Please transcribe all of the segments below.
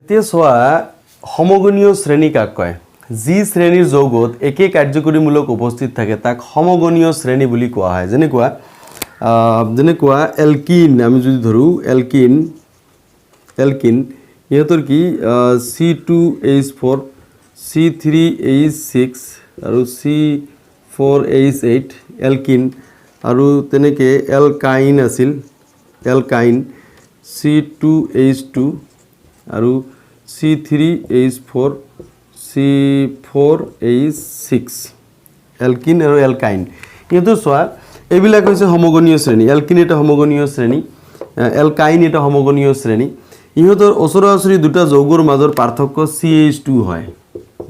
এতিয়া চোৱা সমগণীয় শ্ৰেণী কাক কয় যি শ্ৰেণীৰ যৌগত একে কাৰ্যকৰীমূলক উপস্থিত থাকে তাক সমগণীয় শ্ৰেণী বুলি কোৱা হয় যেনেকুৱা এলকিন আমি যদি ধৰো এলকিন ইহঁতৰ কি C2H4 C3H6 আৰু C4H8 এলকিন আৰু তেনেকে এলকাইন আছিল এলকাইন C2H2 আৰু C3H4 C4H6 এলকিন আৰু এলকাইন ইহঁতৰ চোৱা এইবিলাক হৈছে সমগণীয় শ্ৰেণী এলকিন এটা সমগণীয় শ্ৰেণী এলকাইন এটা সমগণীয় শ্ৰেণী ইহঁতৰ ওচৰা-ওচৰি দুটা যৌগৰ মাজৰ পাৰ্থক্য CH2 হয়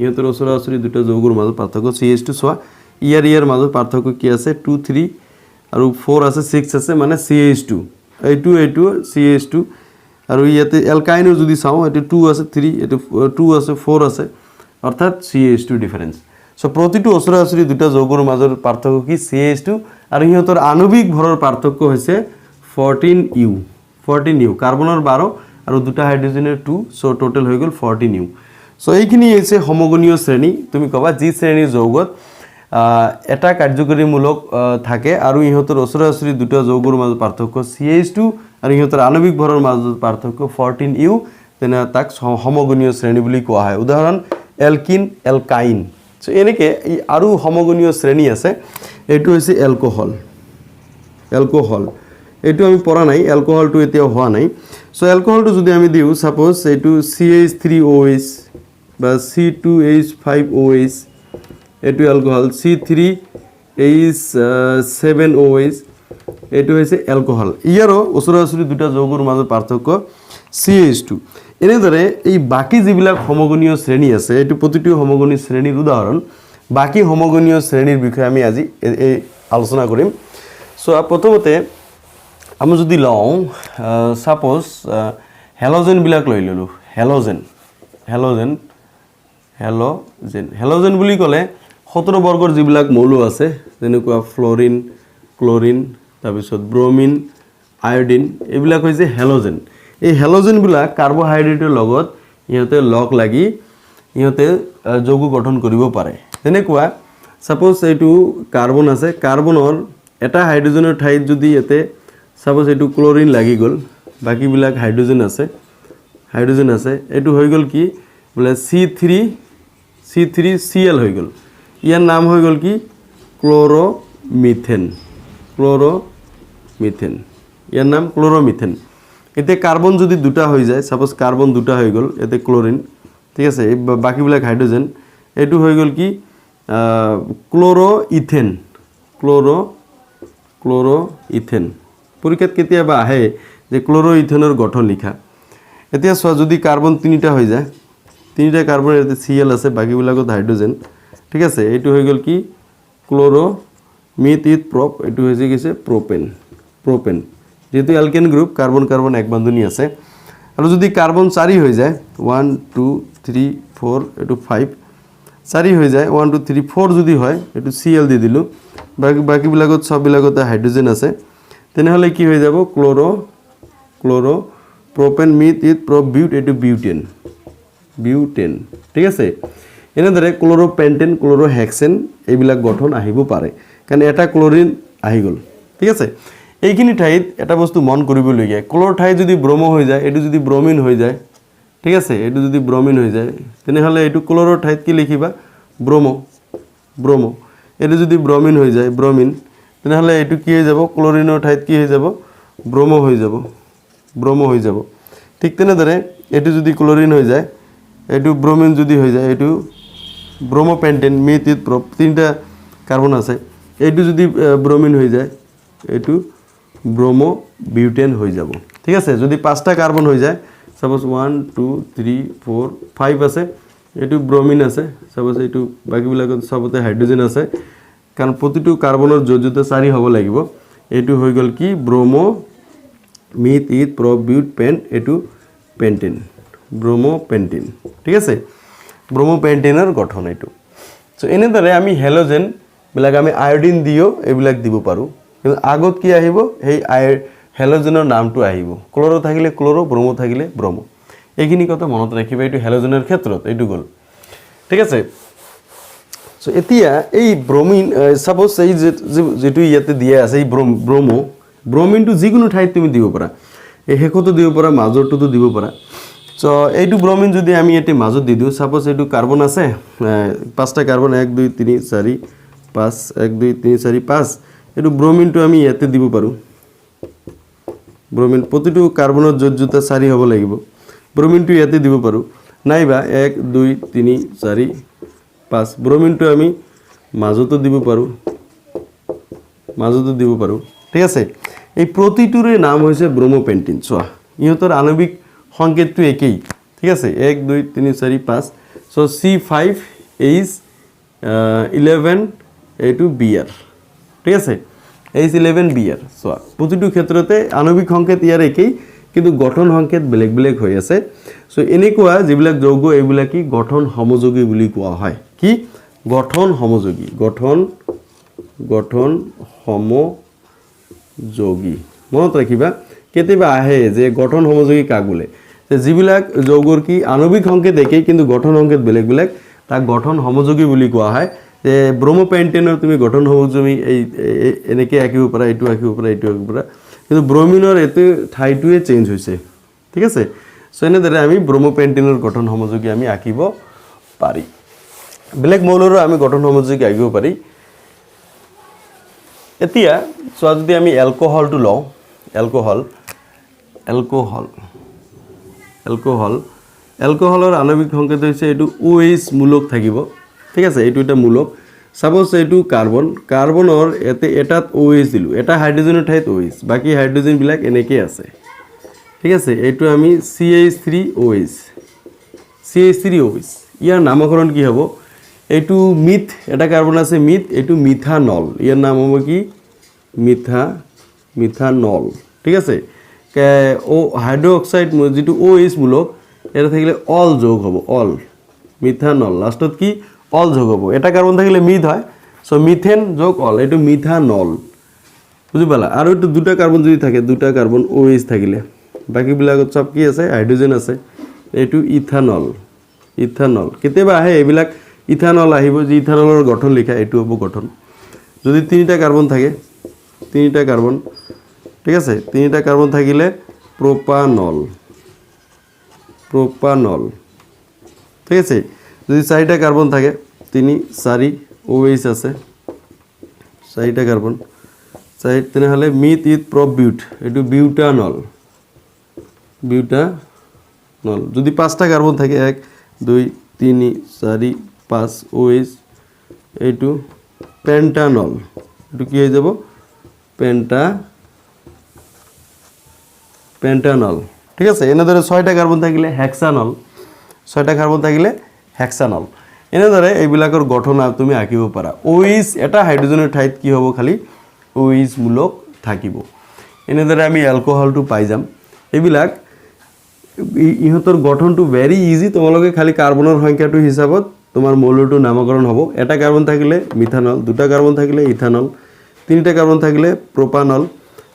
ইহঁতৰ ওচৰা-ওচৰি দুটা যৌগৰ মাজৰ পাৰ্থক্য CH2 চোৱা ইয়াৰ মাজৰ পাৰ্থক্য কি আছে 2 3 আৰু 4 আছে 6 আছে মানে CH2 এইটো CH2 আৰু ইয়াতে এলকাইনৰ যদি চাও এটো 2 আছে 3 এটো 2 আছে 4 আছে অৰ্থাৎ CH2 ডিফাৰেন্স সো প্ৰতিটো ওচৰা-ওচৰি দুটা যৌগৰ মাজৰ পাৰ্থক্য কি CH2 আৰু ইহঁতৰ আণবিক ভৰৰ পাৰ্থক্য হৈছে 14U কাৰ্বনৰ 12 আৰু দুটা হাইড্ৰোজেনৰ 2 সো টোটাল হৈ গল 14U সো এইখিনি হৈছে সমগণীয় শ্ৰেণী তুমি কবা যি শ্ৰেণীৰ যৌগত এটা কাৰ্যকৰীমূলক থাকে আৰু ইহঁতৰ ওচৰা-ওচৰি দুটা যৌগৰ মাজৰ পাৰ্থক্য CH2 আৰু ইহঁতৰ আণবিক ভৰৰ মাজৰ পাৰ্থক্য 14U তেনে তাক সমগণীয় শ্ৰেণী বুলি কোৱা হয় উদাহৰণ এলকিন এলকাইন সো এনেকে আৰু সমগণীয় শ্ৰেণী আছে এটো হৈছে এলকোহল এটো আমি পঢ়া নাই এলকোহলটো এতিয়া হোৱা নাই সো এলকোহলটো যদি আমি দিও সাপোজ এটো CH3OH বা C2H5OH এটো এলকোহল C3H7OH এটো হৈছে এলকোহল ইয়াৰো ওচৰা-ওচৰি দুটা যৌগৰ মাজৰ পাৰ্থক্য CH2 এনেদৰে এই বাকি যিবিলাক সমগণীয় শ্ৰেণী আছে এটো প্ৰতিটো সমগণীয় শ্ৰেণীৰ উদাহৰণ বাকি সমগণীয় শ্ৰেণীৰ বিষয়ে আমি আজি এই আলোচনা কৰিম সো প্ৰথমতে আমি যদি লওঁ সাপোজ হেলোজেন বিলাক লৈ ললো হেলোজেন বুলি ক'লে 17 বৰ্গৰ যিবিলাক মৌল আছে যেনেকুৱা ফ্লোৰিন ক্লোৰিন তাৰপিছত ব্ৰোমিন আয়োডিন এইবিলাক হৈছে হেলোজেন এই হেলোজেন বিলাক কাৰ্বোহাইড্ৰেটৰ লগত ইহঁতে লগ লাগি ইহঁতে যৌগ গঠন কৰিব পাৰে যেনেকুৱা সাপোজ এইটো কাৰ্বন আছে কাৰ্বনৰ এটা হাইড্ৰোজেনৰ ঠাইত যদি এতে সাপোজ এইটো ক্লোৰিন লাগি গল বাকি বিলাক হাইড্ৰোজেন আছে এইটো হৈ গল কি বলে C3Cl হৈ গল ইয়াৰ নাম হৈ গল কি ক্লোৰোমিথেন ইয়াৰ নাম ক্লোৰোমিথেন এতে কাৰ্বন যদি দুটা হৈ যায় সাপোজ কাৰ্বন দুটা হৈ গল এতে ক্লোৰিন ঠিক আছে বাকি বিলাক হাইড্ৰোজেন এটো হৈ গল কি ক্লোৰোইথেন পৰীক্ষাত কেতিয়াবা আহে যে ক্লোৰোইথেনৰ গঠন লিখা এতিয়া চোৱা যদি কাৰ্বন তিনিটা হৈ যায় তিনিটা কাৰ্বন এতে Cl আছে বাকি বিলাকত হাইড্ৰোজেন ঠিক আছে এইটো হৈ গল কি ক্লোৰোমিথ প্ৰপ এইটো হৈছে কিছে প্ৰপেন যেহেতু অ্যালকেন গ্ৰুপ কাৰ্বন কাৰ্বন এক বন্ধনী আছে আৰু যদি কার্বন 4 হৈ যায় 1 2 3 4 এটো 5 4 হৈ যায় 1 2 3 4 যদি হয় এটো Cl দি দিলু বাকি বিলাকত সব বিলাকতে হাইড্ৰোজেন আছে তেনে হলে কি হৈ যাব ক্লোৰো প্ৰপেন মিথ প্ৰপ বিউট এটো বিউটেন ঠিক আছে এনেদৰে ক্লোৰোপেন্টেন ক্লোৰোহেক্সেন এইবিলাক গঠন আহিব পাৰে কাৰণ এটা ক্লোৰিন আহি গল ঠিক আছে এইখিনি ঠাইত এটা বস্তু মন কৰিবলগীয়া ক্লোৰ ঠাই যদি ব্ৰোমো হৈ যায় এটো যদি ব্ৰোমিন হৈ যায় ঠিক আছে এটো যদি ব্ৰোমিন হৈ যায় তেনে হলে এটো ক্লোৰৰ ঠাইত কি লিখিবা ব্ৰোমো এটো যদি ব্ৰোমিন হৈ যায় ব্ৰোমিন তেনে হলে এটো কি হৈ যাব ক্লোৰিনৰ ঠাইত কি হৈ যাব ব্ৰোমো হৈ যাব ঠিক তেনেদৰে এটো যদি ক্লোৰিন হৈ যায় এটো ব্ৰোমিন যদি হৈ যায় এটো ব্ৰোমোপেন্টেন মিথ প্ৰপ তিনটা কাৰ্বন আছে এটো যদি ব্ৰোমিন হৈ যায় এটো ব্ৰোমো বিউটেন হৈ যাব ঠিক আছে যদি পাঁচটা কার্বন হৈ যায় সাপোজ 1 2 3 4 5 আছে এটো ব্ৰোমিন আছে সাপোজ এটো বাকি বিলাকত সবতে হাইড্ৰোজেন আছে কাৰণ প্ৰতিটো কাৰ্বনৰ যোজ্যতা 4 হ'ব লাগিব এটো হৈ গল কি ব্ৰোমো মিথ প্ৰপ বিউট পেন্ট এটো পেন্টেন ব্ৰোমোপেন্টেন ঠিক আছে ব্ৰোমোপেন্টেনৰ গঠন এটো সো এনেদৰে আমি হেলোজেন বিলাক আমি আয়োডিন দিও এইবিলাক দিব পাৰো কিন্তু আগত কি আহিব এই হেলোজেনৰ নামটো আহিব ক্লোৰো থাকিলে ক্লোৰো ব্ৰোমো থাকিলে ব্ৰোমো এইখিনি কথা মনত ৰাখিবা এইটো হেলোজেনৰ ক্ষেত্ৰত এইটো গ'ল ঠিক আছে সো এতিয়া এই ব্ৰোমিন সাপোজ এই যেটো ইয়াতে দিয়া আছে এই ব্ৰোমিনটো যিকোনো ঠাইত তুমি দিব পাৰা এই হেকতো দিব পাৰা মাজৰটোতো দিব পাৰা সো এইটো ব্ৰোমিন যদি আমি এতে মাজত দি দিও সাপোজ এইটো কাৰ্বন আছে পাঁচটা কাৰ্বন 1 2 3 4 5 1 2 3 4 5 এইটো ব্ৰোমিনটো আমি ইয়াতে দিব পাৰো ব্ৰোমিন প্ৰতিটো কাৰ্বনৰ যত 4 হ'ব লাগিব ব্ৰোমিনটো ইয়াতে দিব পাৰো নাইবা 1 2 3 4 5 ব্ৰোমিনটো আমি মাজতো দিব পাৰো ঠিক আছে এই প্ৰতিটোৰে নাম হৈছে ব্ৰোমোপেন্টিন চোৱা ইহঁতৰ আণবিক সংকেতটো একেই ঠিক আছে 1 2 3 4 5 সো C5H11 এইটো Br ঠিক আছে H11Br চোৱা প্ৰতিটো ক্ষেত্ৰতে আণবিক সংকেত ইয়াৰ একেই কিন্তু গঠন সংকেত বেলেগ বেলেগ হৈ আছে সো এনেকুৱা যিবিলাক যৌগ এইবিলাক কি গঠন সমযোগী বুলি কোৱা হয় কি গঠন সমযোগী মনত ৰাখিবা কেতিয়াবা আহে যে গঠন সমযোগী কাক বোলে যিবিলাক যৌগৰ কি আণবিক সংকেত একেই কিন্তু গঠন সংকেত বেলেগ বেলেগ তাক গঠন সমযোগী বুলি কোৱা হয় যে ব্ৰোমোপেন্টেনৰ তুমি গঠন সমযোগী এই এনেকে আঁকিব পাৰা এইটো আঁকিব পাৰা কিন্তু ব্ৰোমিনৰ এতে ঠাইটোৱে চেঞ্জ হৈছে ঠিক আছে সো এনেদৰে আমি ব্ৰোমোপেন্টেনৰ গঠন সমযোগী আমি আঁকিব পাৰি বেলেগ মৌলৰো আমি গঠন সমযোগী আঁকিব পাৰি এতিয়া সো যদি আমি এলকোহলটো লও এলকোহলৰ আণবিক সংকেত হৈছে এইটো OH মূলক থাকিব ঠিক আছে এইটো এটা মূলক সাপোজ এইটো কাৰ্বনৰ এটাত OH দিলো এটা হাইড্ৰোজেনৰ ঠাইত OH বাকি হাইড্ৰোজেন বিলাক এনেকৈ আছে ঠিক আছে এইটো আমি CH3OH ইয়াৰ নামকৰণ কি হ'ব এইটো মিথ এটা কাৰ্বন আছে মিথ এইটো মিথানল ইয়াৰ নাম হ'ব কি মিথানল ঠিক আছে ও হাইড্ৰক্সাইড যেটো OH মূলক এটা থাকিলে অল যোগ হ'ব অল মিথানল লাষ্টত কি অল যোগ হ'ব এটা কাৰ্বন থাকিলে মিথ হয় সো মিথেন যোগ অল এইটো মিথানল বুজি পালা আৰু এইটো দুটা কাৰ্বন যদি থাকে দুটা কাৰ্বন OH থাকিলে বাকি বিলাকত সব কি আছে হাইড্ৰোজেন আছে এইটো ইথানল কেতিয়াবা আহে এইবিলাক ইথানল আহিব যে ইথানলৰ গঠন লিখা এইটো হ'ব গঠন যদি তিনিটা কাৰ্বন থাকে তিনিটা কাৰ্বন ঠিক আছে তিনিটা কাৰ্বন থাকিলে প্ৰপানল ঠিক আছে যদি চাৰিটা কাৰ্বন থাকে 3 4 OH আছে চাৰিটা কাৰ্বন তেনেহলে মিথ উইথ প্ৰবিউট এইটো বিউটানল যদি পাঁচটা কাৰ্বন থাকে 1 2 3 4 5 OH এইটো পেন্টানল এইটো কি হৈ যাব পেন্টানল ঠিক আছে এনেদৰে 6টা কাৰ্বন থাকিলে হেক্সানল এনেদৰে এইবিলাকৰ গঠন তুমি আঁকিব পাৰা OH এটা হাইড্ৰোজেনৰ ঠাইত কি হ'ব খালি OH মূলক থাকিব এনেদৰে আমি এলকোহলটো পাই যাম এইবিলাক ইহঁতৰ গঠনটো ভেৰি ইজি তোমালোকে খালি কাৰ্বনৰ সংখ্যাটো হিচাপত তোমাৰ মৌলটো নামকৰণ হ'ব এটা কাৰ্বন থাকিলে মিথানল দুটা কাৰ্বন থাকিলে ইথানল তিনিটা কাৰ্বন থাকিলে প্ৰপানল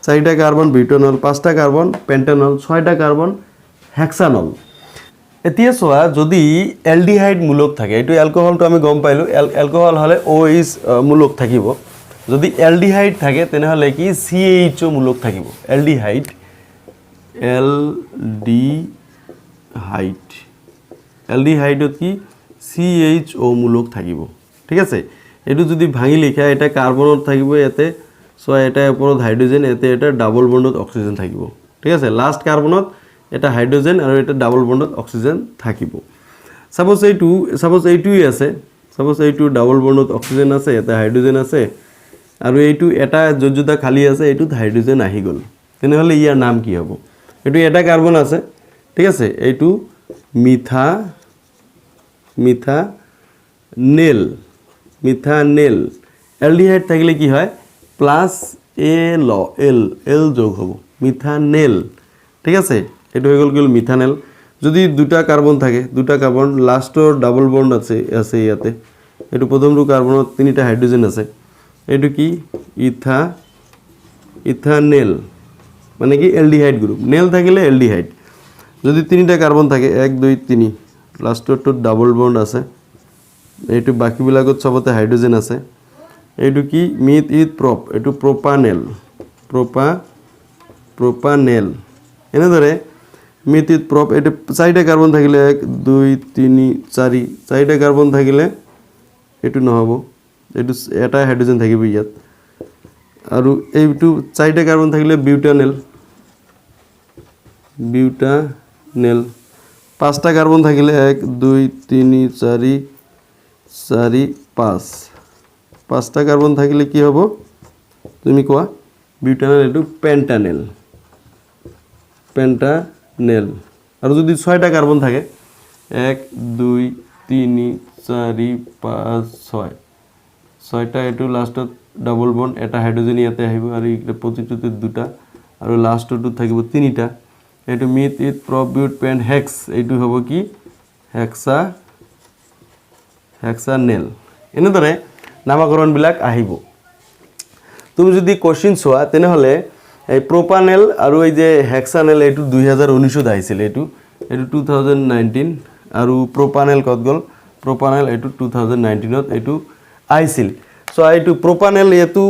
চাৰিটা কাৰ্বন বিউটানল পাঁচটা কাৰ্বন পেন্টানল ছয়টা কাৰ্বন হেক্সানল এতিয়া চোৱা যদি এলডিহাইড মূলক থাকে এইটো এলকোহলটো আমি গম পাইলো এলকোহল হলে OH মূলক থাকিব যদি এলডিহাইড থাকে তেনেহলে কি CHO মূলক থাকিব এলডিহাইডত কি CHO মূলক থাকিব ঠিক আছে এইটো যদি ভাঙি লিখা এটা কাৰ্বনত থাকিব ইয়াতে সো এটা ওপৰত হাইড্ৰোজেন এটা ডাবল বন্ডত অক্সিজেন থাকিব ঠিক আছে লাস্ট কাৰ্বনত এটা হাইড্ৰোজেন আৰু এটা ডাবল বন্ডত অক্সিজেন থাকিব সাপোজ এইটোই আছে সাপোজ এইটো ডাবল বন্ডত অক্সিজেন আছে এটা হাইড্ৰোজেন আছে আৰু এইটো এটা যজুতা খালি আছে এইটোত হাইড্ৰোজেন আহি গল তেনেহলে ইয়াৰ নাম কি হ'ব এইটো এটা কাৰ্বন আছে ঠিক আছে এইটো মিথানেল এলডিহাইড থাকিলে কি হয় প্লাস এল যোগ হ'ব মিথানেল ঠিক আছে এইটো হৈ গল মিথানেল যদি দুটা কাৰ্বন থাকে দুটা কাৰ্বন লাস্টৰ ডাবল বন্ড আছে ইয়াতে এইটো প্ৰথমটো কাৰ্বনত তিনিটা হাইড্ৰোজেন আছে এইটো কি ইথানেল মানে কি এলডিহাইড গ্ৰুপ নেল থাকিলে এলডিহাইড যদি তিনিটা কার্বন থাকে 1 2 3 লাস্টটো ডাবল বন্ড আছে এইটো বাকিবিলাকত সবতে হাইড্রোজেন আছে এইটো কি মিথ উইথ প্রপ এইটো প্রোপানেল এনেদৰে মিথ উইথ প্ৰপ এইটো চাৰিটা কাৰ্বন থাকিলে 1 2 3 4 চাৰিটা কাৰ্বন থাকিলে এইটো নহব এইটো এটা হাইড্ৰোজেন থাকিব ইয়াত আৰু এইটো চাৰিটা কার্বন থাকিলে বিউটানেল পাঁচটা কার্বন থাকিলে 1 2 3 4 4 5 পাঁচটা কার্বন থাকিলে কি হ'ব তুমি কোৱা বিউটানেল এটো পেন্টানেল আৰু যদি ছয়টা কার্বন থাকে 1 2 3 4 5 6 ছয়টা এটো লাস্টত ডাবল বন্ড এটা হাইড্রোজেন ইয়াতে আহিব আৰু ইটা প্ৰতিটোতে দুটা আৰু লাস্টটো থাকিব তিনিটা এটো meth eth prop but pent hex এইটো হ'ব কি হেক্সানেল এনেদৰে নামকৰণ বিলাক আহিব তুমি যদি কোশ্চেন চোৱা তেনে হলে এই প্ৰোপানেল আৰু এই যে হেক্সানেল এইটো 2019 ত আহিছিল এইটো 2019 আৰু প্রোপানেল কত গল প্রোপানেল এইটো 2019 ত এইটো আহিছিল সো এইটো প্রোপানেল এটো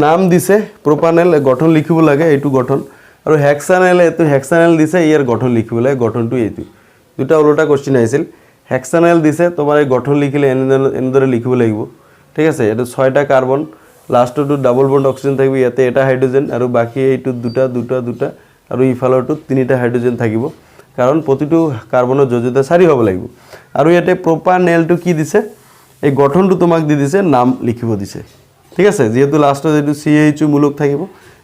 নাম দিছে প্রোপানেল গঠন লিখিব লাগে এইটো গঠন আৰু হেক্সানেল এটো হেক্সানেল দিছে ইয়াৰ গঠন লিখিব লাগে গঠনটো এইটো দুটা উল্টা কোশ্চেন আহিছিল হেক্সানেল দিছে তোমাৰ এই গঠন লিখিলে এনেদৰে লিখিব লাগিব ঠিক আছে এটা ছয়টা কাৰ্বন লাস্টটো ডাবল বন্ড অক্সিজেন থাকিব ইয়াতে এটা হাইড্ৰোজেন আৰু বাকি এইটো দুটা আৰু ইফালৰটো তিনিটা হাইড্ৰোজেন থাকিব কাৰণ প্ৰতিটো কাৰ্বনৰ যোজ্যতা 4 হ'ব লাগিব আৰু ইয়াতে প্রোপানেলটো কি দিছে এই গঠনটো তোমাক দি দিছে নাম লিখিব দিছে ঠিক আছে যেহেতু লাস্টত এইটো CH মূলক থাকিব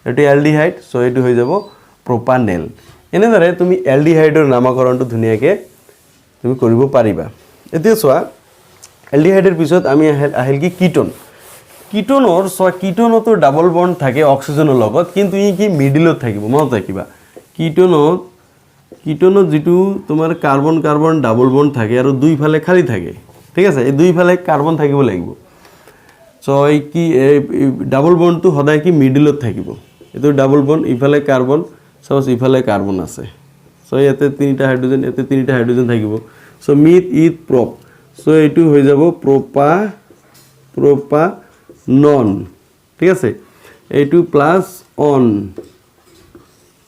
এটো এলডিহাইড সো এইটো হৈ যাব প্রোপানেল এনেদৰে তুমি এলডিহাইডৰ নামকৰণটো ধুনিয়াকে তুমি কৰিব পাৰিবা এতিয়া চোৱা এলডিহাইডৰ পিছত আমি আহিল কি কিটোনৰ কিটোনতো ডাবল বন্ড থাকে অক্সিজেনৰ লগত কিন্তু ই কি মিডলত থাকিব মনত ৰাখিবা কিটোনত যেটো তোমাৰ কাৰ্বন ডাবল বন্ড থাকে আৰু দুই ফালে খালি থাকে ঠিক আছে এই দুই ফালে কার্বন থাকিব লাগিব সো এই কি ডাবল বন্ডটো সদায় কি মিডলত থাকিব এটো ডাবল বন্ড ইফালে কার্বন সস ইফালে কার্বন আছে সো ইয়াতে তিনিটা হাইড্রোজেন থাকিব so myth with prop so এইটো হৈ যাব প্রোপানন ঠিক আছে এইটো প্লাস অন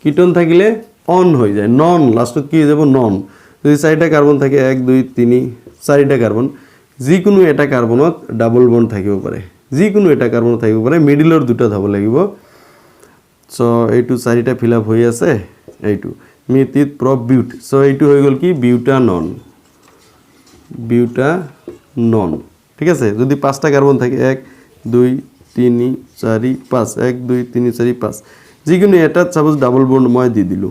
কিটোন থাকিলে অন হৈ যায় নন লাস্টত কি হৈ যাব নন যদি চাৰিটা কাৰ্বন থাকে 1 2 3 চাৰিটা কাৰ্বন যিকোনো এটা কাৰ্বনত ডাবল বন্ড থাকিব পাৰে যিকোনো এটা কাৰ্বন থাকিব পাৰে মিডলৰ দুটা হ'ব লাগিব সো এইটো চাৰিটা ফিল আপ হৈ আছে এইটো মিথ উইথ প্রপ বিউট সো এইটো হৈ গল কি বিউটানন ঠিক আছে যদি পাঁচটা কার্বন থাকে 1 2 3 4 5 1 2 3 4 5 যিকোনো এটা সাপোজ ডাবল বন্ড মই দি দিলু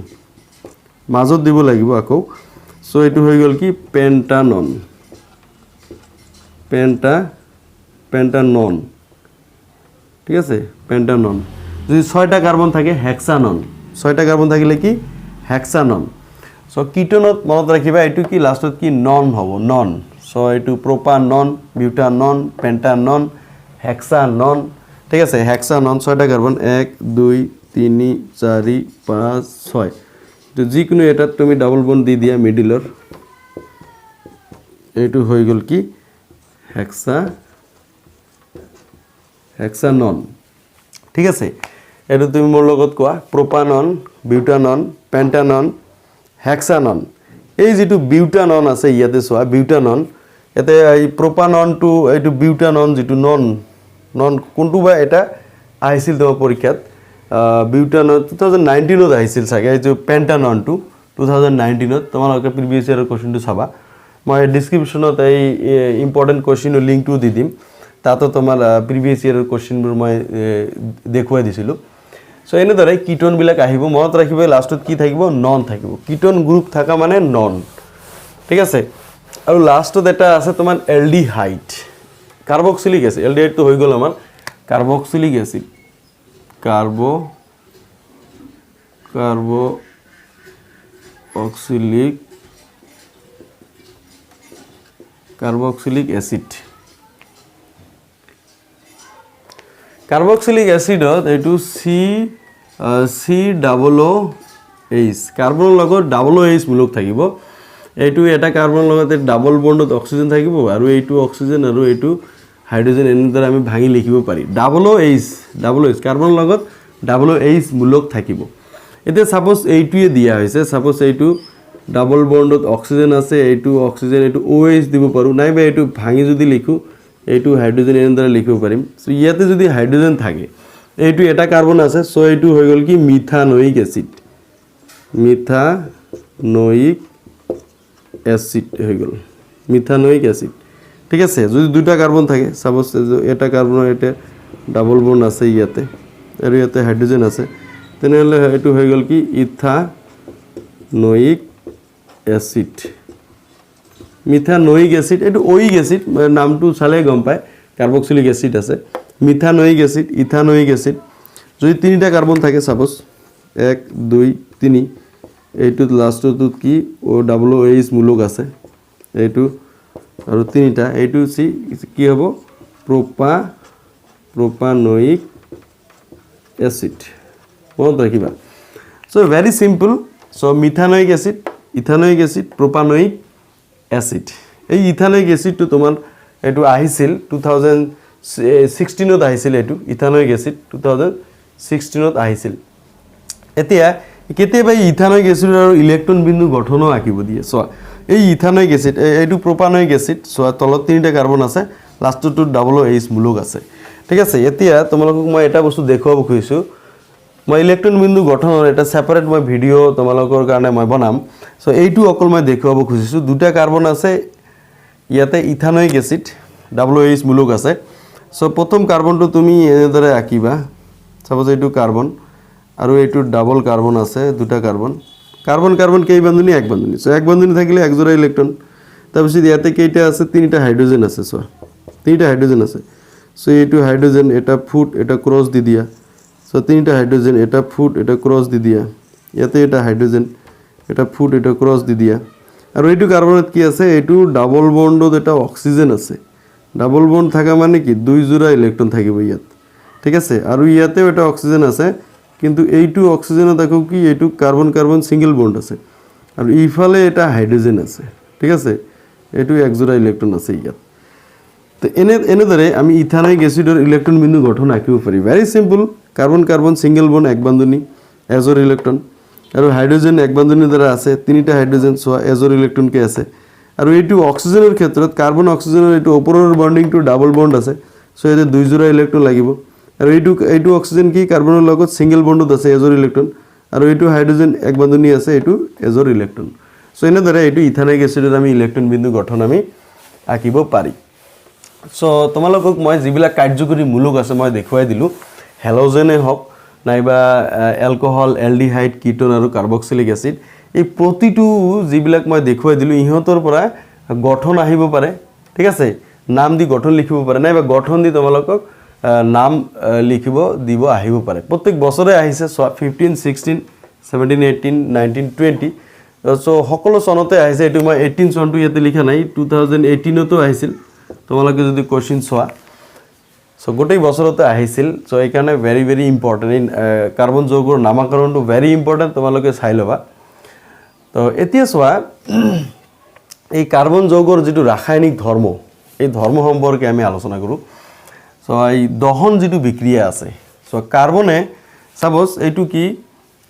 মাজত দিব লাগিব আকৌ সো এইটো হৈ গল কি পেন্টানন ঠিক আছে পেন্টানন যদি ছয়টা কার্বন থাকে হেক্সানন ছয়টা কার্বন থাকিলে কি হেক্সানন সো কিটোনত মনত ৰাখিবা এইটো কি লাস্টত কি নন হ'ব নন সো এইটো প্রোপানন বিউটানন পেন্টানন হেক্সানন ঠিক আছে হেক্সানন ছয়টা কার্বন 1 2 3 4 5 6 তো যিকোনো এটা তুমি ডাবল বন্ড দি দিয়া মিডলৰ এইটো হৈ গল কি হেক্সানন ঠিক আছে এটো তুমি মোৰ লগত কোৱা প্ৰোপানন বিউটানন পেন্টানন হেক্সানন এই যেটো বিউটানন আছে ইয়াতে চোৱা বিউটানন এতে এই প্রোপানন টু এইটো বিউটানন যেটো নন কোনটো বা এটা আহিছিল তো পৰীক্ষাত বিউটানন 2019 ত আহিছিল চাগে এই যে পেন্টানন টু 2019 ত তোমালোকে প্ৰিভিয়াস ইয়াৰৰ কোশ্চেনটো চাবা মই ডেসক্ৰিপশনত এই ইম্পৰ্টেন্ট কোশ্চেনৰ লিংকটো দি দিম তাতো তোমাৰ প্ৰিভিয়াস ইয়াৰৰ কোশ্চেনবোৰ মই দেখুৱাই দিছিলো সো এনেদৰে কিটোন বিলাক আহিব মনত ৰাখিব লাস্টত কি থাকিব নন থাকিব কিটোন গ্ৰুপ থাকা মানে নন ঠিক আছে আৰু লাস্টত এটা আছে তোমাৰ এলডিহাইড কাৰ্বক্সিলিক অ্যাসিড এলডিহাইড তো হৈ গল আমাৰ কাৰ্বক্সিলিক অ্যাসিড কাৰ্বক্সিলিক অ্যাসিডত এইটো C double O এইচ কাৰ্বনৰ লগত ডাবল এইচ মূলক থাকিব এইটো এটা কাৰ্বনৰ লগতে ডাবল বন্ডত অক্সিজেন থাকিব আৰু এইটো অক্সিজেন আৰু এইটো হাইড্ৰোজেন এনেদৰে আমি ভাঙি লিখিব পাৰি ডাবল এইচ কাৰ্বনৰ লগত ডাবল এইচ মূলক থাকিব এতিয়া সাপোজ এইটোৱে দিয়া হৈছে সাপোজ এইটো ডাবল বন্ডত অক্সিজেন আছে এইটো অক্সিজেন এইটো OH দিব পাৰো নাইবা এইটো ভাঙি যদি লিখো এইটো হাইড্ৰোজেন এনেদৰে লিখিব পাৰিম সো ইয়াতে যদি হাইড্ৰোজেন থাকে এইটো এটা কাৰ্বন আছে সো এইটো হৈ গল কি মিথানোইক এসিড হৈ গল মিথানোইক এসিড ঠিক আছে যদি দুটা কার্বন থাকে সাপোজ এটা কার্বন এটা ডাবল বন্ড আছে ইয়াতে আৰু ইয়াতে হাইড্ৰোজেন আছে তেনেহলে এটো হৈ গল কি ইথানোইক এসিড মিথানোইক এসিড এটো ওইক এসিড নামটো চালে গম পায় কার্বক্সিলিক এসিড আছে মিথানোইক এসিড ইথানোইক এসিড যদি তিনটা কার্বন থাকে সাপোজ 1 2 3 এইটো লাস্টটো কি ও ডাবল এইচ মূলক আছে এইটো আৰু তিনটা এইটো সি কি হ'ব প্ৰোপানোইক এসিড মনত ৰাখিবা so very simple so methanoic acid ethanoic acid propanoic acid এই ইথানোইক এসিডটো তোমাৰ এটো আহিছিল 2016 ত আহিছিল এটো ইথানোইক এসিড 2016 ত আহিছিল এতিয়া কেতিয়াবা ইথানোইক এসিডৰ আৰু ইলেক্ট্ৰন বিন্দু গঠনো আঁকিব দিয়ে সো এই ইথানোইক এসিড এইটো প্রোপানোইক এসিড সো তলত তিনটা কার্বন আছে লাস্টটো ডাবল এইচ মূলক আছে ঠিক আছে এতিয়া তোমালোকক মই এটা বস্তু দেখুৱাব খুজিছো মই ইলেক্ট্ৰন বিন্দু গঠনৰ এটা সেপাৰেট মই ভিডিও তোমালোকৰ কাৰণে মই বনাম সো এইটো অকল মই দেখুৱাব খুজিছো দুটা কাৰ্বন আছে ইয়াতে ইথানোইক এসিড ডাবল এইচ মূলক আছে সো প্ৰথম কাৰ্বনটো তুমি এনেদৰে আঁকিবা সাপোজ এইটো কাৰ্বন আৰু এইটো ডাবল কাৰ্বন আছে দুটা কাৰ্বন কাৰ্বন কেই বন্ধনী এক বন্ধনী সো এক বন্ধনী থাকিলে এক জোড়া ইলেক্ট্ৰন তাৰপিছত ইয়াতে কেইটা আছে তিনটা হাইড্ৰোজেন আছে সো তিনটা হাইড্ৰোজেন আছে সো এইটো হাইড্ৰোজেন এটা ফুট এটা ক্ৰস দি দিয়া সো তিনটা হাইড্ৰোজেন এটা ফুট এটা ক্ৰস দি দিয়া ইয়াতে এটা হাইড্ৰোজেন এটা ফুট এটা ক্ৰস দি দিয়া আৰু এইটো কাৰ্বনত কি আছে এইটো ডাবল বন্ডত এটা অক্সিজেন আছে ডাবল বন্ড থাকা মানে কি দুই জোড়া ইলেক্ট্ৰন থাকিব ইয়াত ঠিক আছে আৰু ইয়াতে এটা অক্সিজেন আছে কিন্তু এইটো অক্সিজেনত দেখো কি এইটো কার্বন সিঙ্গেল বন্ড আছে আৰু ইফালে এটা হাইড্ৰোজেন আছে ঠিক আছে এইটো এক জোড়া ইলেক্ট্ৰন আছে ইয়াত তো এনেদৰে আমি ইথানোইক এসিডৰ ইলেক্ট্ৰন বিন্দু গঠন আঁকিব পাৰি very simple carbon single bond এক বন্ধনী এজৰ ইলেক্ট্ৰন আৰু হাইড্ৰোজেন এক বন্ধনী দ্বাৰা আছে তিনিটা হাইড্ৰোজেন সোয়া এজৰ ইলেক্ট্ৰন কে আছে আৰু এইটো অক্সিজেনৰ ক্ষেত্ৰত কাৰ্বন অক্সিজেনৰ এইটো ওপৰৰ বন্ডিংটো ডাবল বন্ড আছে সো এতে দুই জোড়া ইলেক্ট্ৰন লাগিব আৰু এইটো অক্সিজেন কি কাৰ্বনৰ লগত সিঙ্গেল বন্ডত আছে এজৰ ইলেক্ট্ৰন আৰু এইটো হাইড্ৰোজেন এক বন্ধনী আছে এইটো এজৰ ইলেক্ট্ৰন সো এনেদৰে এইটো ইথানোইক এসিডৰ আমি ইলেক্ট্ৰন বিন্দু গঠন আমি আঁকিব পাৰি সো তোমালোকক মই যিবিলাক কাৰ্যকৰী মূলক আছে মই দেখুৱাই দিলো হেলোজেনে হক নাইবা এলকহল এলডিহাইড কিটোন আৰু কাৰ্বক্সিলিক এসিড এই প্ৰতিটো যিবিলাক মই দেখুৱাই দিলো ইহঁতৰ পৰা গঠন আহিব পাৰে ঠিক আছে নাম দি গঠন লিখিব পাৰে নাইবা গঠন দি তোমালোকক নাম লিখিব দিব আহিব পাৰে প্ৰত্যেক বছৰে আহিছে 15 16 17 18 19 20 সো সকলো চনতে আহিছে এটো মই 18 চনটো ইয়াতে লিখা নাই 2018 তো আহিছিল তোমালোকে যদি কোশ্চেন চোৱা সো গোটেই বছৰতে আহিছিল সো এই কাৰণে ভেৰি ইম্পৰ্টেন্ট কাৰ্বন যৌগৰ নামকৰণটো ভেৰি ইম্পৰ্টেন্ট তোমালোকে চাই লবা তো এতিয়া চোৱা এই কাৰ্বন যৌগৰ যেটো ৰাসায়নিক ধৰ্ম এই ধৰ্ম সম্পৰ্কে আমি আলোচনা কৰো সো এই দহন যেটো বিক্ৰিয়া আছে সো কাৰ্বনে সাপোজ এইটো কি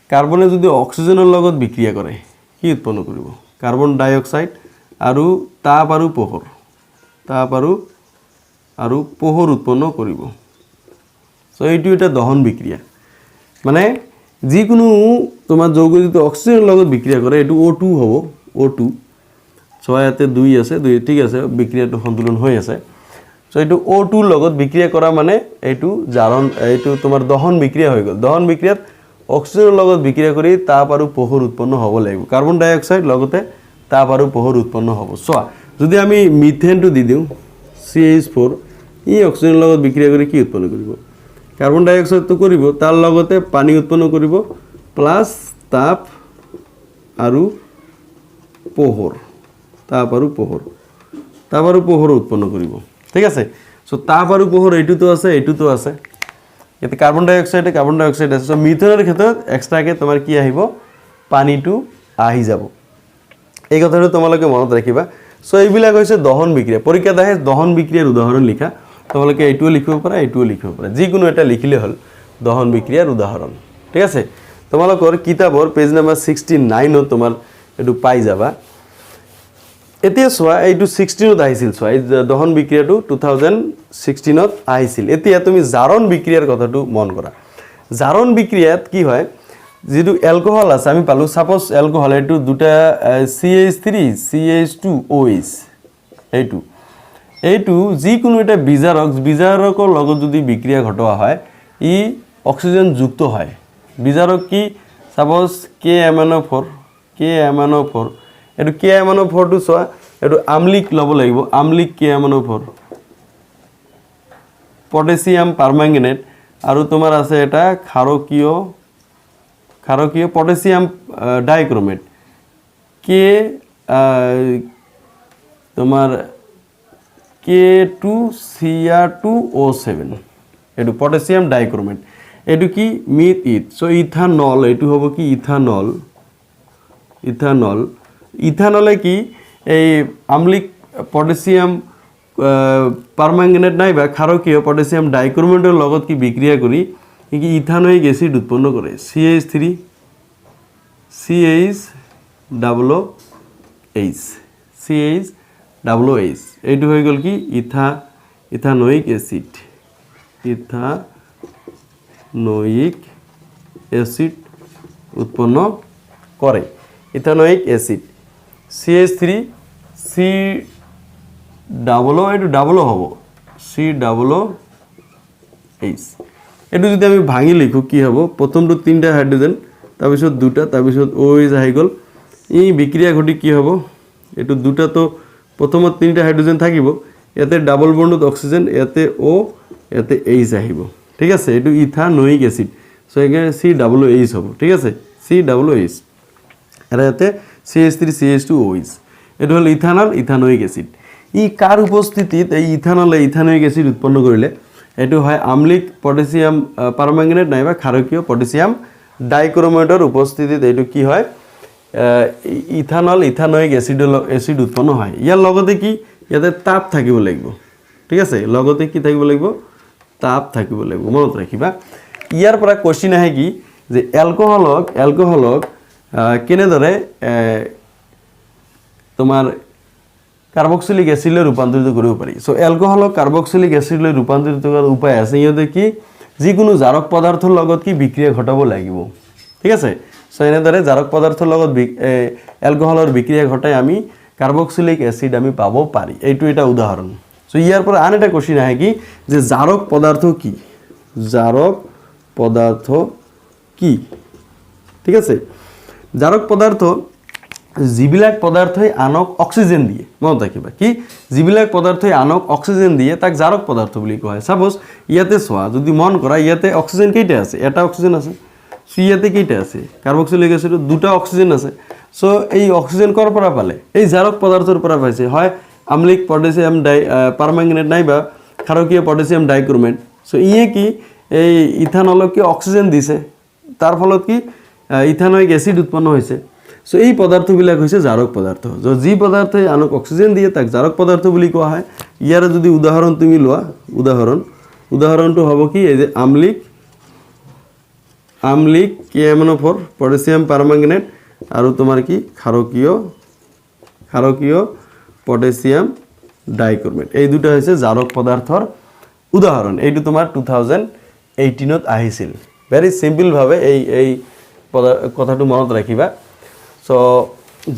কাৰ্বনে যদি অক্সিজেনৰ লগত বিক্ৰিয়া কৰে কি উৎপন্ন কৰিব কাৰ্বন ডাই অক্সাইড আৰু তাপ আৰু পোহৰ উৎপন্ন কৰিব সো এইটো এটা দহন বিক্ৰিয়া মানে যিকোনো তোমাৰ যৌগ যদি অক্সিজেনৰ লগত বিক্ৰিয়া কৰে এটো O2 হ'ব O2 সো ইয়াতে 2 আছে 2 ঠিক আছে বিক্ৰিয়াটো সন্তুলন হৈ আছে সো এইটো O2 লগত বিক্ৰিয়া কৰা মানে এইটো জাৰণ এইটো তোমাৰ দহন বিক্ৰিয়া হৈ গল দহন বিক্ৰিয়াত অক্সিজেনৰ লগত বিক্ৰিয়া কৰি তাপ আৰু পোহৰ উৎপন্ন হ'ব লাগিব কাৰ্বন ডাই অক্সাইড লগতে তাপ আৰু পোহৰ উৎপন্ন হ'ব সো যদি আমি মিথেনটো দি দিও CH4 ই অক্সিজেনৰ লগত বিক্ৰিয়া কৰি কি উৎপন্ন কৰিব কাৰ্বন ডাই অক্সাইড তো কৰিব তাৰ লগতে পানী উৎপন্ন কৰিব প্লাস তাপ আৰু পোহৰ উৎপন্ন কৰিব ঠিক আছে সো তাপ আৰু পোহৰ এইটো তো আছে এতে কাৰ্বন ডাই অক্সাইড আছে সো মিথেনৰ ক্ষেত্ৰত এক্সট্ৰাকে তোমাৰ কি আহিব পানীটো আহি যাব এই কথাটো তোমালোকে মনত ৰাখিবা সো এইবিলাক হৈছে দহন বিক্ৰিয়া পৰীক্ষাত আহে দহন বিক্ৰিয়াৰ উদাহৰণ লিখা তোমালোকে এইটোও লিখিব পাৰা এইটোও লিখিব পাৰা যিকোনো এটা লিখিলে হ'ল দহন বিক্ৰিয়াৰ উদাহৰণ ঠিক আছে তোমালোকৰ কিতাপৰ পেজ নম্বৰ 69 ত তোমাৰ এটো পাই যাবা এতিয়া সোয়া এইটো 16 ত আহিছিল সোয়া এই দহন বিক্ৰিয়াটো 2016 ত আহিছিল এতিয়া তুমি জাৰণ বিক্ৰিয়াৰ কথাটো মন কৰা জাৰণ বিক্ৰিয়াত কি হয় যেটো এলকোহল আছে আমি পালো সাপোজ এলকোহল এটো দুটা CH3 CH2OH এইটো যিকোনো এটা বিজাৰকৰ লগত যদি বিক্ৰিয়া ঘটোৱা হয় ই অক্সিজেন যুক্ত হয় বিজাৰক কি সাপোজ KMnO4 এটো KMnO4 টো সোয়া এটো আমলিক লব লাগিব আমলিক KMnO4 পটাসিয়াম পারম্যাঙ্গানেট আৰু তোমাৰ আছে এটা ক্ষাৰকীয় পটাসিয়াম ডাইক্ৰোমেট তোমাৰ K2Cr2O7 এটো পটাসিয়াম ডাইক্রোমেট এটো কি মিথ ইথ সো ইথানল এটো হ'ব কি ইথানলে কি এই আমলিক পটাসিয়াম পারম্যাঙ্গানেট নাইবা ক্ষারকীয় পটাসিয়াম ডাইক্রোমেটের লগত কি বিক্রিয়া করি কি ইথানোয়িক অ্যাসিড উৎপন্ন করে CH3 CHOOH এইটো হৈ গল কি ইথানোয়িক অ্যাসিড উৎপন্ন করে ইথানোয়িক অ্যাসিড CH3 C এটো ডাবল হ'ব COOH এটো যদি আমি ভাঙি লিখো কি হ'ব প্ৰথমটো তিনটা হাইড্ৰোজেন তাৰ পিছত দুটা তাৰ পিছত OH আহি গল এই বিক্ৰিয়া ঘটি কি হ'ব এটো দুটা তো প্ৰথমত তিনটা হাইড্ৰোজেন থাকিব ইয়াতে ডাবল বন্ডত অক্সিজেন ইয়াতে O ইয়াতে H আহিব ঠিক আছে এটো ইথানোয়িক অ্যাসিড সো এখানে COOH হ'ব ঠিক আছে COOH আর ইয়াতে CH3 CH2OH এটো হল ইথানোয়িক অ্যাসিড ই কার উপস্থিতিত এই ইথানোয়িক অ্যাসিড উৎপন্ন করিলে এটো হয় আমলিক পটাসিয়াম পারম্যাঙ্গানেট নাইবা ক্ষারকীয় পটাসিয়াম ডাইক্রোমেটের উপস্থিতিত এটো কি হয় ইথানোয়িক অ্যাসিড উৎপন্ন হয় ইয়ার লগতে কি ইয়াতে তাপ থাকিব লাগিব ঠিক আছে লগতে কি থাকিব লাগিব তাপ থাকিব লাগিব মনত ৰাখিবা ইয়াৰ পৰা কোশ্চিন আহে কি যে এলকোহলক কেনেদৰে তোমাৰ কাৰ্বক্সিলিক অ্যাসিডে ৰূপান্তৰিত কৰিব পাৰি সো এলকোহলক কাৰ্বক্সিলিক অ্যাসিডে ৰূপান্তৰিত কৰাৰ উপায় আছে ইয়াতে কি যিকোনো জাৰক পদাৰ্থৰ লগত কি বিক্ৰিয়া ঘটাব লাগিব ঠিক আছে সো এনেদৰে জাৰক পদাৰ্থৰ লগত এলকোহলৰ বিক্ৰিয়া ঘটাই আমি কাৰ্বক্সিলিক অ্যাসিড আমি পাব পাৰি এইটো এটা উদাহৰণ সো ইয়াৰ পৰা আন এটা কোশ্চিন আহে কি যে জাৰক পদাৰ্থ কি ঠিক আছে জাৰক পদাৰ্থ যিবিলাক পদাৰ্থই আনক অক্সিজেন দিয়ে মনত ৰাখিবা কি যিবিলাক পদাৰ্থই আনক অক্সিজেন দিয়ে তাক জাৰক পদাৰ্থ বুলি কোৱা হয় সাপোজ ইয়াতে সোয়া যদি মন কৰা ইয়াতে অক্সিজেন কেইটা আছে এটা অক্সিজেন আছে সো ইয়াতে কেইটা আছে কার্বক্সিলিক অ্যাসিড দুটা অক্সিজেন আছে সো এই অক্সিজেন কৰ পৰা পালে এই জাৰক পদাৰ্থৰ পৰা পাইছে হয় আমলিক পটাসিয়াম পারম্যাঙ্গানেট নাইবা ক্ষারকীয় পটাসিয়াম ডাইক্রোমেট সো ইয়ে কি এই ইথানলকে অক্সিজেন দিছে তার ফলত কি ইথানোয়িক অ্যাসিড উৎপন্ন হৈছে সো এই পদাৰ্থবিলাক হৈছে জাৰক পদাৰ্থ যি পদাৰ্থে আনক অক্সিজেন দিয়ে তাক জাৰক পদাৰ্থ বুলি কোৱা হয় ইয়াৰ যদি উদাহৰণ তুমি লোৱা উদাহৰণটো হ'ব কি এই যে আমলিক KMnO4 পটাসিয়াম পাৰম্যাঙ্গানেট আৰু তোমাৰ কি ক্ষাৰকীয় পটাসিয়াম ডাইক্ৰোমেট এই দুটা হৈছে জাৰক পদাৰ্থৰ উদাহৰণ এইটো তোমাৰ 2018 ত আহিছিল ভেৰি সিম্পল ভাবে এই কথাটো মনত ৰাখিবা সো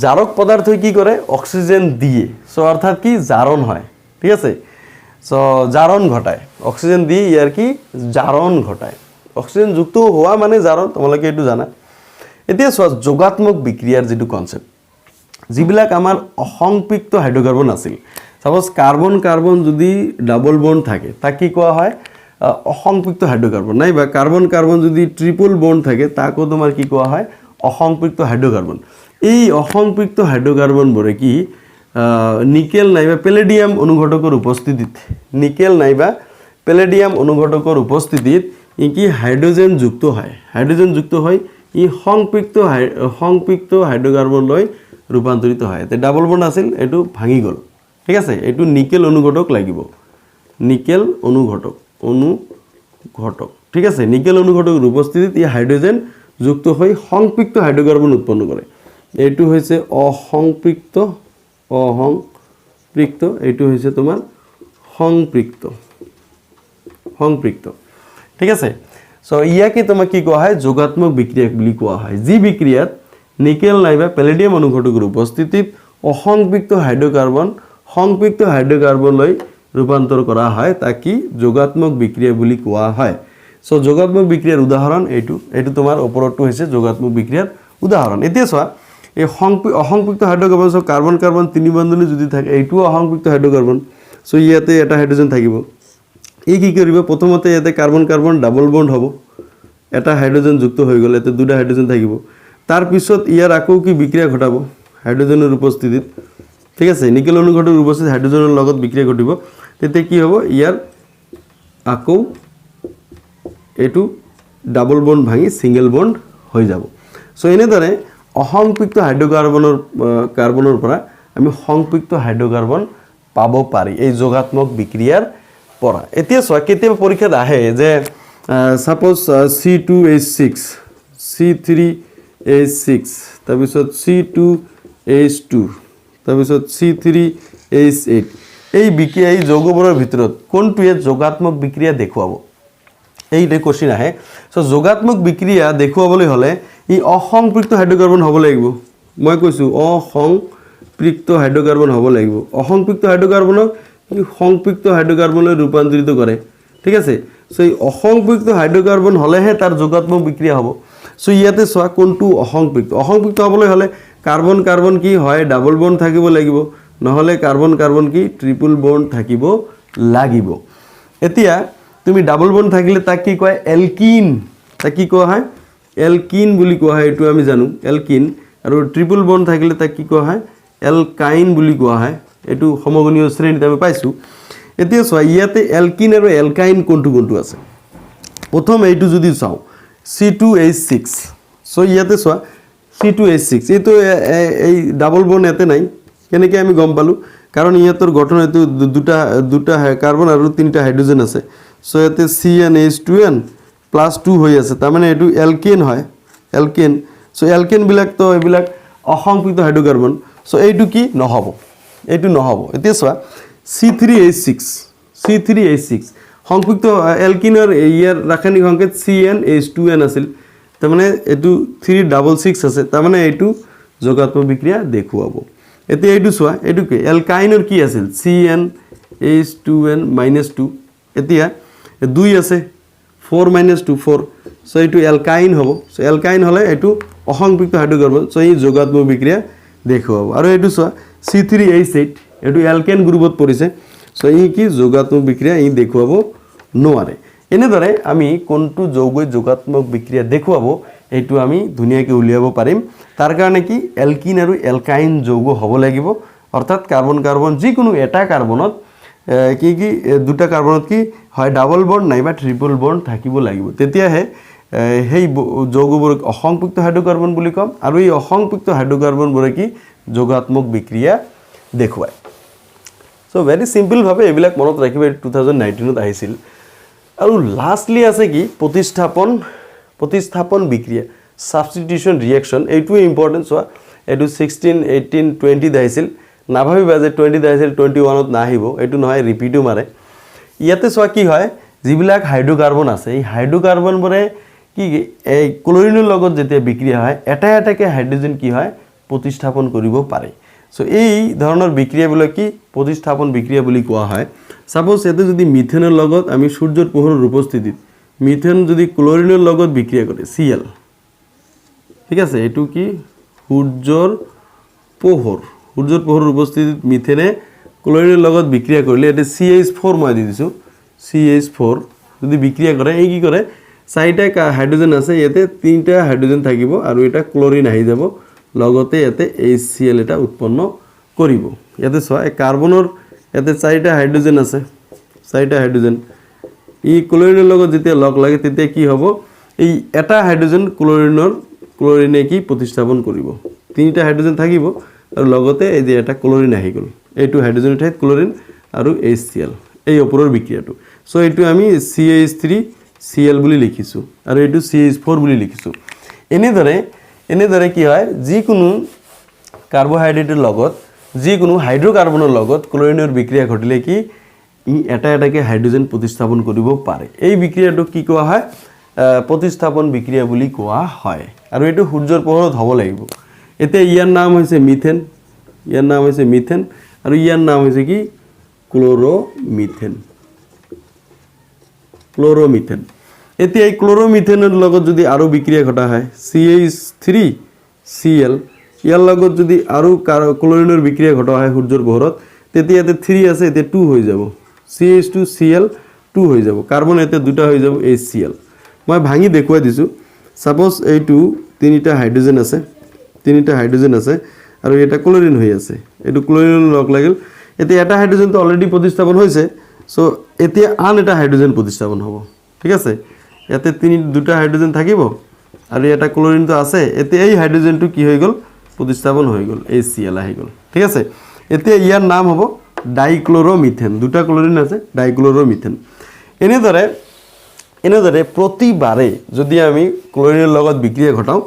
জারক পদার্থ কি করে অক্সিজেন দিয়ে সো অর্থাৎ কি জারণ হয় ঠিক আছে সো জারণ ঘটায় অক্সিজেন দিয়ে ইয়ার কি জারণ ঘটায় অক্সিজেন যুক্ত হওয়া মানে জারণ তোমালোকে এটু জানা এতিয়া যোগাত্মক বিক্রিয়ার যেটো কনসেপ্ট যিবিলাক আমাৰ অসংপৃক্ত হাইড্ৰোকাৰ্বন আছিল সাপোজ কাৰ্বন যদি ডাবল বন্ড থাকে তাক কি কোৱা হয় অসংপৃক্ত হাইড্ৰোকাৰ্বন নাইবা কাৰ্বন যদি ট্ৰিপল বন্ড থাকে তাকো তোমাৰ কি কোৱা হয় অসংপৃক্ত হাইড্ৰোকাৰ্বন এই অসংপৃক্ত হাইড্ৰোকাৰ্বনবোৰে কি নিকেল নাইবা প্যালেডিয়াম অনুঘটকৰ উপস্থিতিত ই কি হাইড্রোজেন যুক্ত হয় ই সংপৃক্ত হাইড্রোকার্বন লৈ রূপান্তরিত হয় এতে ডাবল বন্ড আছিল এটু ভাঙি গল ঠিক আছে এটু নিকেল অনুঘটক লাগিব নিকেল অনুঘটক ঠিক আছে নিকেল অনুঘটকের উপস্থিতিত ই হাইড্রোজেন যুক্ত হয়ে সংপৃক্ত হাইড্রোকার্বন উৎপন্ন করে এইটো হইছে অসংপৃক্ত এইটো হইছে তোমার সংপৃক্ত ঠিক আছে সো ইয়াকে তোমাক কি কোৱা হয় যোগাত্মক বিক্ৰিয়া বুলি কোৱা হয় যি বিক্ৰিয়াত নিকেল নাইবা প্যালেডিয়াম অনুঘটকেৰ উপস্থিতিত অসংপৃক্ত হাইড্ৰোকাৰ্বন লৈ ৰূপান্তৰ কৰা হয় তা কি যোগাত্মক বিক্ৰিয়া বুলি কোৱা হয় সো যোগাত্মক বিক্ৰিয়াৰ উদাহৰণ এইটো তোমাৰ ওপৰটো হইছে যোগাত্মক বিক্ৰিয়াৰ উদাহৰণ এতিয়া চোৱা এই অসংপৃক্ত হাইড্রোকার্বন সো কার্বন কার্বন তিনি বন্ধনী যদি থাকে এইটো অসংপৃক্ত হাইড্রোকার্বন সো ইয়াতে এটা হাইড্রোজেন থাকিব এই কি করিব প্রথমতে ইয়াতে কার্বন কার্বন ডাবল বন্ড হবো এটা হাইড্রোজেন যুক্ত হয়ে গেল এতে দুটা হাইড্রোজেন থাকিব তার পিছত ইয়ার আকৌ কি বিক্রিয়া ঘটাবো হাইড্রোজেনের উপস্থিতিত ঠিক আছে নিকেল অনুঘটকের উপস্থিত হাইড্রোজেনের লগত বিক্রিয়া ঘটিব তেতে কি হবো ইয়ার আকৌ এটু ডাবল বন্ড ভাঙি সিঙ্গেল বন্ড হয়ে যাব সো এনেদৰে অসংপৃক্ত কাৰ্বনৰ পৰা আমি সংপৃক্ত হাইড্ৰোকাৰ্বন পাব পাৰি এই যোগাত্মক বিক্ৰিয়াৰ পৰা এতিয়া চোৱা কেতিয়াবা পৰীক্ষাত আহে যে সাপোজ C2H6 C3H6 তাৰপিছত C2H2 তাৰপিছত C3H8 এই বিক্ৰিয়া এই যৌগবোৰৰ ভিতৰত কোনটোৱে যোগাত্মক বিক্ৰিয়া দেখুৱাব এইটা কোশ্চিন আহে সো যোগাত্মক বিক্ৰিয়া দেখুৱাবলৈ হলে ই অসংপৃক্ত হাইড্রোকার্বন হ'ব লাগিব মই কৈছো অসংপৃক্ত হাইড্রোকার্বন হ'ব লাগিব অসংপৃক্ত হাইড্রোকার্বনক ই সংপৃক্ত হাইড্রোকার্বনলৈ রূপান্তরিত করে ঠিক আছে সো এই অসংপৃক্ত হাইড্রোকার্বন হলেহে তার যোগাত্মক বিক্রিয়া হ'ব সো ইয়াতে চোৱা কোনটো অসংপৃক্ত হ'বলৈ হলে কার্বন কার্বন কি হয় ডাবল বন্ড থাকিব লাগিব নহলে কার্বন কার্বন কি ট্রিপল বন্ড থাকিব লাগিব এতিয়া তুমি ডাবল বন্ড থাকিলে তাক কি কয় এলকিন তাক কি কোৱা হয় এলকিন বুলি কোৱা হয় এটো আমি জানো এলকিন আৰু ট্ৰিপল বন্ড থাকিলে তাক কি কোৱা হয় এলকাইন বুলি কোৱা হয় এটো সমগণীয় শ্ৰেণীত আমি পাইছো এতিয়া চোৱা ইয়াতে এলকিন আৰু এলকাইন কোনটো আছে প্ৰথম এইটো যদি চাও C2H6 সো ইয়াতে চোৱা C2H6 এইটো এই ডাবল বন্ড এতে নাই কেনেকৈ আমি গম পালো কাৰণ ইয়াতৰ গঠন এটো দুটা কাৰ্বন আৰু তিনটা হাইড্ৰোজেন আছে সো ইয়াতে CnH2n +2 হৈ আছে তাৰ মানে এটো এলকেন হয় এলকেন সো এলকেন বিলাক তো এবিলাক অসংপৃক্ত হাইড্রোকার্বন সো এইটো কি নহব এতিয়া চোৱা C3H6 সংপৃক্ত এলকিনৰ ইয়াৰ ৰাসায়নিক সংকেত CnH2n আছিল তাৰ মানে এটো 366 আছে তাৰ মানে এইটো যোগাত্মক বিক্ৰিয়া দেখুৱাব এতিয়া এইটো চোৱা এইটো কি এলকাইনৰ কি আছিল CnH2n -2 এতিয়া 2 আছে 4 - 2 4 সো এইটো এলকাইন হ'ব সো এলকাইন হলে এইটো অসংপৃক্ত হাইড্রোকার্বন সো এই যোগাত্মক বিক্রিয়া দেখুৱাব আৰু এইটো চোৱা C3H8 এটো এলকেন গ্ৰুপত পৰিছে সো ই কি যোগাত্মক বিক্ৰিয়া ই দেখুৱাব নোৱাৰে এনেদৰে আমি কোনটো যৌগই যোগাত্মক বিক্ৰিয়া দেখুৱাব এইটো আমি ধুনিয়াকৈ উলিয়াব পাৰিম তাৰ কাৰণে কি এলকিন আৰু এলকাইন যৌগ হ'ব লাগিব অৰ্থাৎ কার্বন কার্বন যিকোনো এটা কার্বনত কি দুটা কার্বনত কি হয় ডাবল বন্ড নাইবা ট্রিপল বন্ড থাকিব লাগিব তেতিয়াহে সেই যৌগবোৰক অসংপৃক্ত হাইড্ৰোকাৰ্বন বুলি কম আৰু এই অসংপৃক্ত হাইড্ৰোকাৰ্বনবোৰে কি যোগাত্মক বিক্ৰিয়া দেখুৱায় সো ভেৰি সিম্পল ভাবে এইবিলাক মনত ৰাখিব 2019ত আহিছিল আৰু লাস্টলি আছে কি প্ৰতিস্থাপন বিক্ৰিয়া সাবস্টিটিউশন ৰিঅ্যাকশন এইটো ইম্পৰ্টেন্ট চোৱা এইটো 16 18 20 দাইছিল নাভাবিবা যে 20 দাইছিল 21ত নাহিব এইটো নহয় ৰিপিটো মাৰে ইয়াতে চোৱা কি হয় যিবিলাক হাইড্ৰোকাৰ্বন আছে এই হাইড্ৰোকাৰ্বনবোৰে কি এই ক্লোৰিনৰ লগত যেতিয়া বিক্ৰিয়া হয় এটা এটাকে হাইড্ৰোজেন কি হয় প্ৰতিস্থাপন কৰিব পাৰে সো এই ধৰণৰ বিক্ৰিয়াবিলাক কি প্ৰতিস্থাপন বিক্ৰিয়া বুলি কোৱা হয় সাপোজ এতে যদি মিথেনৰ লগত আমি সূৰ্যৰ পোহৰৰ উপস্থিতিত মিথেন যদি ক্লোৰিনৰ লগত বিক্ৰিয়া কৰে Cl ঠিক আছে এটো কি সূৰ্যৰ পোহৰৰ উপস্থিতিত মিথেনে ক্লোৰিনৰ লগত বিক্ৰিয়া কৰিলে এতে CH4 মই দি দিছো CH4 যদি বিক্ৰিয়া কৰে এই কি কৰে চাৰিটা হাইড্ৰোজেন আছে ইয়াতে তিনটা হাইড্ৰোজেন থাকিব আৰু এটা ক্লোৰিন আহি যাব লগতে ইয়াতে HCl এটা উৎপন্ন কৰিব ইয়াতে চোৱা এই কাৰ্বনৰ ইয়াতে চাৰিটা হাইড্ৰোজেন আছে চাৰিটা হাইড্ৰোজেন ই ক্লোৰিনৰ লগত যেতিয়া লগ লাগে তেতিয়া কি হ'ব এই এটা হাইড্রোজেন ক্লোৰিনৰ ক্লোৰিনে কি প্ৰতিস্থাপন কৰিব তিনিটা হাইড্ৰোজেন থাকিব আৰু লগতে এই যে এটা ক্লোৰিন আহি গ'ল এইটো হাইড্ৰোজেনৰ ঠাইত ক্লোৰিন আৰু HCl এই ওপৰৰ বিক্ৰিয়াটো সো এইটো আমি CH3Cl বুলি লিখিছো আৰু এইটো CH4 বুলি লিখিছো এনেদৰে কি হয় যিকোনো কাৰ্বোহাইড্ৰেটৰ লগত যিকোনো হাইড্ৰকাৰ্বনৰ লগত ক্লোৰিনৰ বিক্ৰিয়া ঘটিলে কি এটা এটাকে হাইড্ৰোজেন প্ৰতিস্থাপন কৰিব পাৰে এই বিক্ৰিয়াটো কি কোৱা হয় প্ৰতিস্থাপন বিক্ৰিয়া বুলি কোৱা হয় আৰু এইটো সূৰ্যৰ পোহৰত হ'ব লাগিব এতে ইয়াৰ নাম হৈছে মিথেন আৰু ইয়াৰ নাম হৈছে কি ক্লোৰোমিথেন এতিয়া এই ক্লোৰোমিথেনৰ লগত যদি আৰু বিক্ৰিয়া ঘটা হয় CH3Cl ইয়াৰ লগত যদি আৰু ক্লোৰিনৰ বিক্ৰিয়া ঘটা হয় সূৰ্যৰ পোহৰত তেতিয়া এতে 3 আছে এতে 2 হৈ যাব CH2Cl 2 হৈ যাব কাৰ্বন এতে দুটা হৈ যাব HCl মই ভাঙি দেখুৱাই দিছো সাপোজ এইটো তিনিটা হাইড্ৰোজেন আছে আৰু এটা ক্লোৰিন হৈ আছে এইটো ক্লোৰিন লগ লাগিল এতিয়া এটা হাইড্ৰোজেন তো অলৰেডি প্ৰতিস্থাপন হৈছে সো এতিয়া আন এটা হাইড্ৰোজেন প্ৰতিস্থাপন হ'ব ঠিক আছে ইয়াতে দুটা হাইড্ৰোজেন থাকিব আৰু এটা ক্লোৰিন তো আছে এতিয়া এই হাইড্ৰোজেনটো কি হৈ গ'ল প্ৰতিস্থাপন হৈ গ'ল HCl আহি গ'ল ঠিক আছে এতিয়া ইয়াৰ নাম হ'ব ডাইক্লোৰোমিথেন দুটা ক্লোৰিন আছে ডাইক্লোৰোমিথেন এনেদৰে প্ৰতিবাৰে যদি আমি ক্লোৰিনৰ লগত বিক্ৰিয়া ঘটাও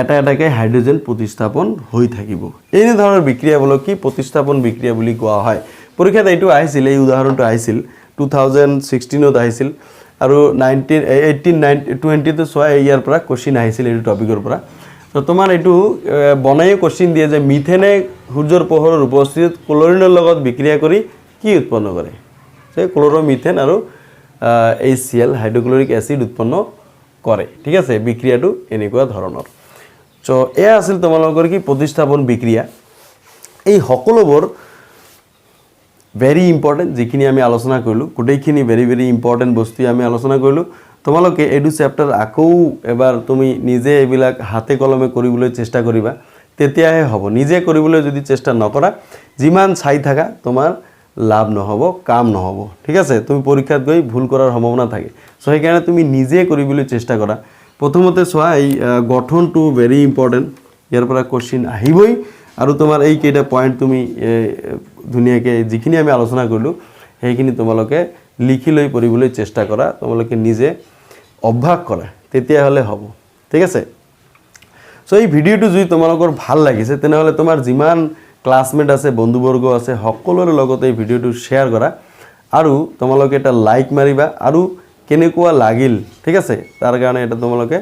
এটা এটাকে হাইড্ৰোজেন প্ৰতিস্থাপন হৈ থাকিব এই ধৰণৰ বিক্ৰিয়া বলক কি প্ৰতিস্থাপন বিক্ৰিয়া বুলি কোৱা হয় পৰীক্ষাত এইটো আহিছিল এই উদাহৰণটো আহিছিল 2016 ত আহিছিল আৰু 20 তে সোয়া ইয়াৰ পৰা কোশ্চিন আহিছিল এই টপিকৰ পৰা তো তোমাৰ এইটো বনাই কোশ্চিন দিয়ে যে মিথেনে সূৰ্যৰ পোহৰৰ উপস্থিতিত ক্লোৰিনৰ লগত বিক্ৰিয়া কৰি কি উৎপন্ন কৰে যে ক্লোৰোমিথেন আৰু HCl হাইড্ৰোক্লোৰিক এসিড উৎপন্ন কৰে ঠিক আছে বিক্ৰিয়াটো এনেকুৱা ধৰণৰ সো এ আছিল তোমালোকৰ কি প্ৰতিস্থাপন বিক্ৰিয়া এই সকলোবোৰ very important যিখিনি আমি আলোচনা কৰিলো গোটেইখিনি very important বস্তু আমি আলোচনা কৰিলো তোমালোকে এডু চেপ্টাৰ আকৌ এবাৰ তুমি নিজে এবিলাক হাতে কলমে কৰিবলৈ চেষ্টা কৰিবা তেতিয়াহে হ'ব নিজে কৰিবলৈ যদি চেষ্টা নকৰা যিমান চাই থাকা তোমাৰ লাভ নহব কাম নহব ঠিক আছে তুমি পৰীক্ষাত গৈ ভুল কৰাৰ সম্ভাৱনা থাকে সো সেইকাৰণে তুমি নিজে কৰিবলৈ চেষ্টা কৰা প্ৰথমতে সোয়া এই গঠনটো very important ইয়াৰ পৰা কোশ্চিন আহিবই আৰু তোমাৰ এই কেইটা পয়েন্ট তুমি দুনিয়াকে যিখিনি আমি আলোচনা কৰিলো সেইখিনি তোমালোকে লিখি লৈ পঢ়িবলৈ চেষ্টা কৰা তোমালোকে নিজে অভ্যাস কৰা তেতিয়া হলে হ'ব ঠিক আছে সো এই ভিডিওটো যদি তোমালোকৰ ভাল লাগিছে তেনেহলে তোমাৰ যিমান ক্লাসমেট আছে বন্ধুবৰ্গ আছে সকলোৰ লগত এই ভিডিওটো শেয়াৰ কৰা আৰু তোমালোকে এটা লাইক মাৰিবা আৰু কেনেকুৱা লাগিল ঠিক আছে তাৰ কাৰণে এটা তোমালোকে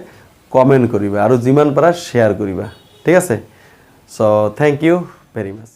কমেন্ট কৰিবা আৰু যিমান পাৰা শেয়াৰ কৰিবা ঠিক আছে so thank you very mass